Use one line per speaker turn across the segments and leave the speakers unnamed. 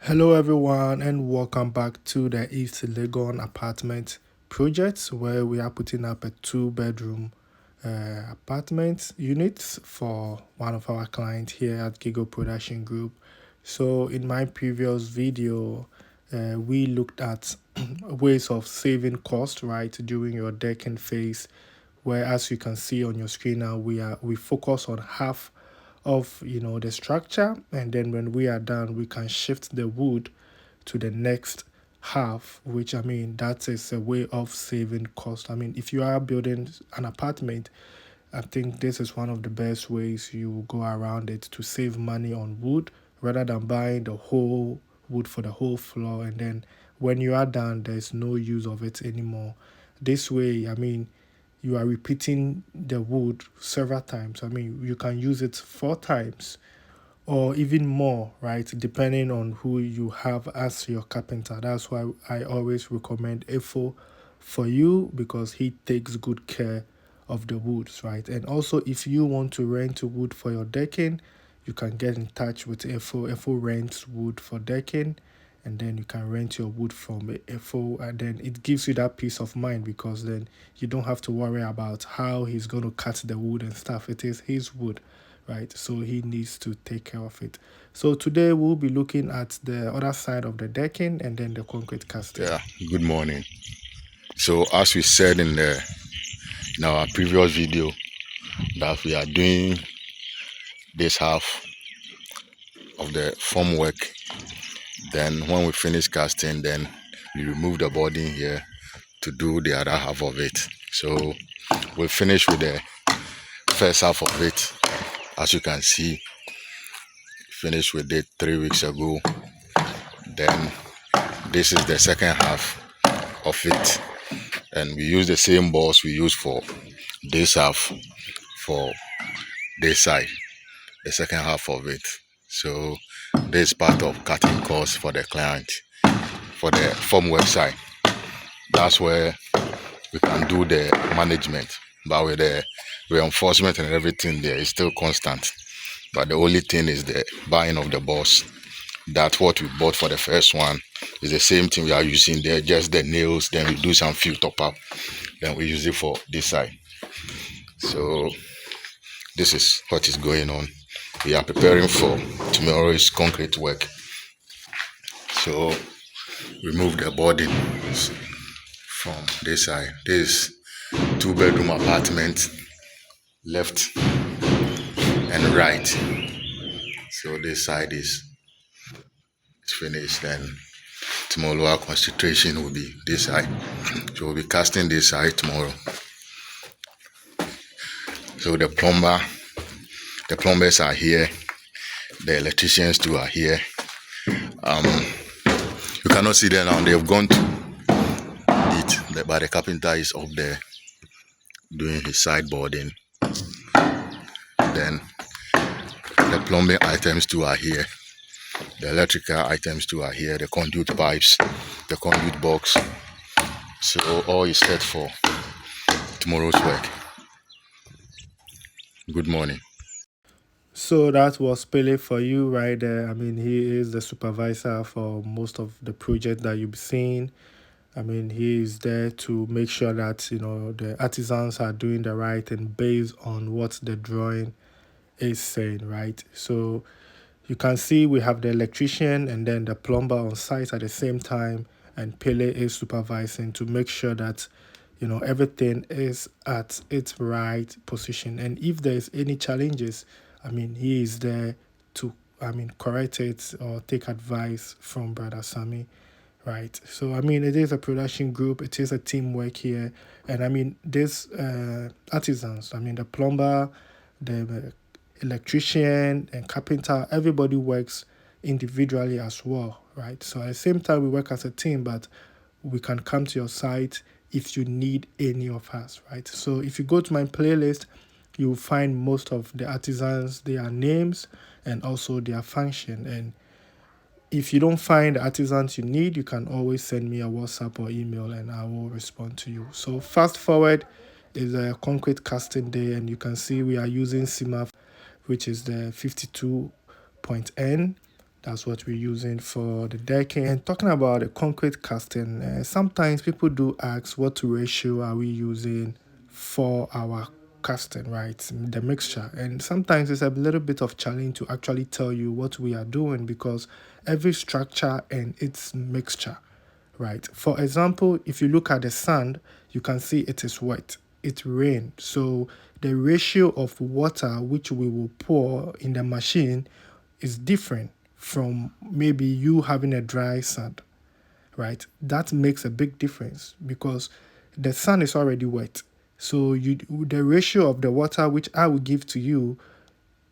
Hello, everyone, and welcome back to the East Legon apartment project where we are putting up a two-bedroom apartment unit for one of our clients here at Gigo Production Group. So, in my previous video, we looked at ways of saving cost, right, during your decking phase, where, as you can see on your screen now, we focus on half of the structure, and then when we are done we can shift the wood to the next half, which that is a way of saving cost. If you are building an apartment, I think this is one of the best ways you will go around it to save money on wood rather than buying the whole wood for the whole floor, and then when you are done there's no use of it anymore. This way, you are repeating the wood several times. You can use it 4 times or even more, right? Depending on who you have as your carpenter. That's why I always recommend Efo for you, because he takes good care of the woods, right? And also, if you want to rent wood for your decking, you can get in touch with Efo. Efo rents wood for decking, and then you can rent your wood from Efo, and then it gives you that peace of mind because then you don't have to worry about how he's going to cut the wood and stuff. It is his wood, right? So he needs to take care of it. So today we'll be looking at the other side of the decking and then the concrete casting.
Yeah, good morning. So as we said in our previous video that we are doing this half of the form work, then when we finish casting, then we remove the body here to do the other half of it. So we finish with the first half of it. As you can see, finished with it 3 weeks ago. Then this is the second half of it, and we use the same balls we use for this half for this side, the second half of it. So this is part of cutting costs for the client for the form website. That's where we can do the management, but with the reinforcement and everything there is still constant. But the only thing is the buying of the boss. That's what we bought for the first one. It's the same thing we are using there, just the nails. Then we do some few top up. Then we use it for this side. So this is what is going on. We are preparing for tomorrow's concrete work. So remove the body from this side. This 2-bedroom apartment, left and right. So this side is finished, and tomorrow our concentration will be this side. So we'll be casting this side tomorrow. So the plumbers are here, the electricians too are here. You cannot see them now, they've gone to eat, but the carpenter is up there doing his sideboarding. Then the plumbing items too are here, the electrical items too are here, the conduit pipes, the conduit box. So all is set for tomorrow's work. Good morning.
So that was Pele for you right there. He is the supervisor for most of the project that you've seen. He is there to make sure that the artisans are doing the right thing based on what the drawing is saying, right? So you can see we have the electrician and then the plumber on site at the same time, and Pele is supervising to make sure that everything is at its right position. And if there's any challenges, he is there to correct it or take advice from Brother Sammy. Right. So, it is a production group. It is a teamwork here. And these artisans, the plumber, the electrician and carpenter, everybody works individually as well. Right. So, at the same time, we work as a team, but we can come to your site if you need any of us. Right. So, if you go to my playlist, you'll find most of the artisans, their names, and also their function. And if you don't find the artisans you need, you can always send me a WhatsApp or email and I will respond to you. So fast forward is a concrete casting day, and you can see we are using CMAF, which is the 52.N. That's what we're using for the decking. And talking about the concrete casting, sometimes people do ask what ratio are we using for our casting, right? The mixture. And sometimes it's a little bit of challenge to actually tell you what we are doing because every structure and its mixture, right? For example, if you look at the sand, you can see it is wet. It rained. So the ratio of water which we will pour in the machine is different from maybe you having a dry sand, right? That makes a big difference because the sand is already wet. So the ratio of the water which I will give to you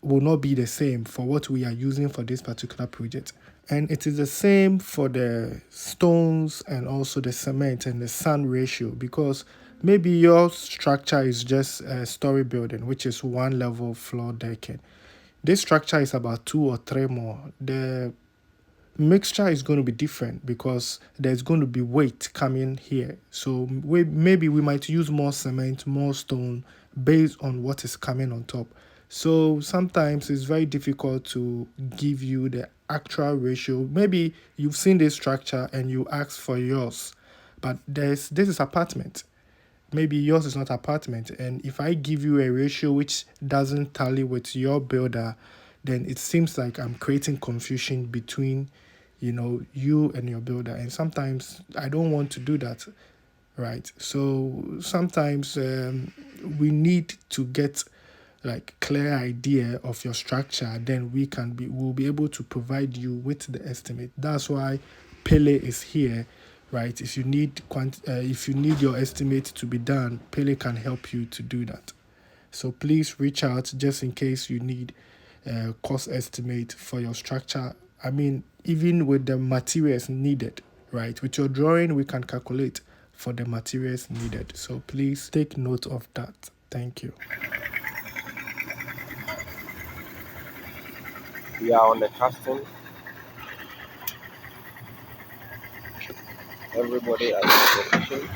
will not be the same for what we are using for this particular project. And it is the same for the stones and also the cement and the sand ratio because maybe your structure is just a story building, which is one level floor decking. This structure is about two or three more. The mixture is going to be different because there's going to be weight coming here. So maybe we might use more cement, more stone based on what is coming on top. So sometimes it's very difficult to give you the actual ratio. Maybe you've seen this structure and you ask for yours, but this is apartment. Maybe yours is not apartment, and if I give you a ratio which doesn't tally with your builder, then it seems like I'm creating confusion between you and your builder, and sometimes I don't want to do that, right? So sometimes we need to get like clear idea of your structure, then we'll be able to provide you with the estimate. That's why Pele is here, right? If you need your estimate to be done, Pele can help you to do that. So please reach out just in case you need a cost estimate for your structure. I mean, even with the materials needed, right? With your drawing, we can calculate for the materials needed. So please take note of that. Thank you.
We are on the casting. Everybody at his position.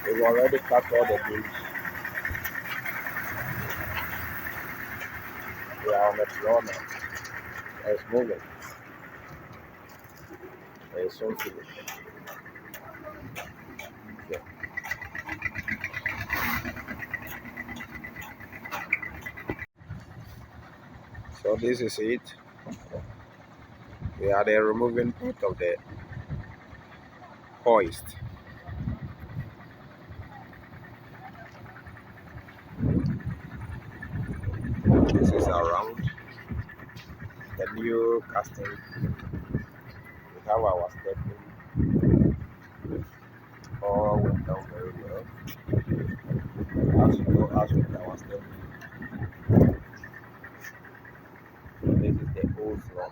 We've already cut all the beams. We are on the floor now. It's moving. It's soon finished. Yeah. So this is it. We are the removing part of the hoist. This is around the new casting. We have our stepping. All went down very well. As you know, as with our stepping. This is the old floor.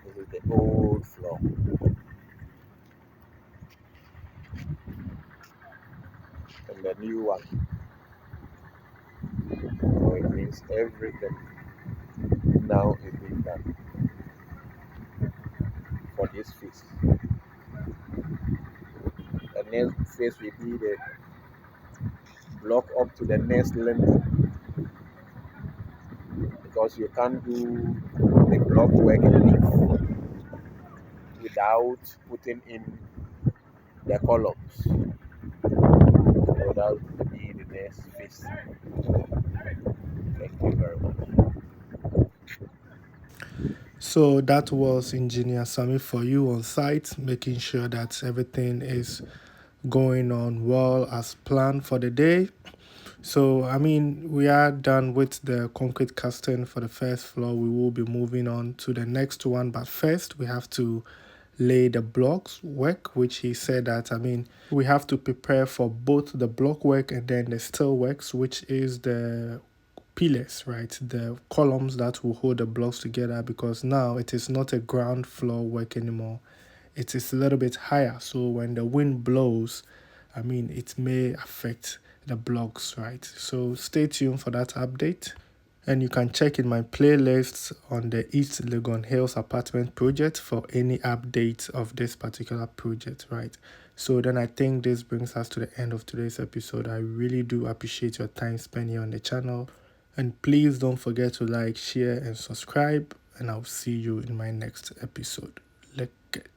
This is the old floor. And the new one. So it means everything now is being done for this phase. The next phase will be the block up to the next length because you can't do the block work and leave without putting in the columns. So that will be the next phase. Thank you very much.
So that was Engineer Sami for you on site, making sure that everything is going on well as planned for the day. So, I mean, we are done with the concrete casting for the first floor. We will be moving on to the next one, but first we have to lay the blocks work, which he said that, we have to prepare for both the block work and then the steel works, which is the pillars, right? The columns that will hold the blocks together, because now it is not a ground floor work anymore. It is a little bit higher. So when the wind blows, it may affect the blocks, right? So stay tuned for that update. And you can check in my playlists on the East Legon Hills apartment project for any updates of this particular project, right? So then I think this brings us to the end of today's episode. I really do appreciate your time spent here on the channel. And please don't forget to like, share, and subscribe. And I'll see you in my next episode. Let's get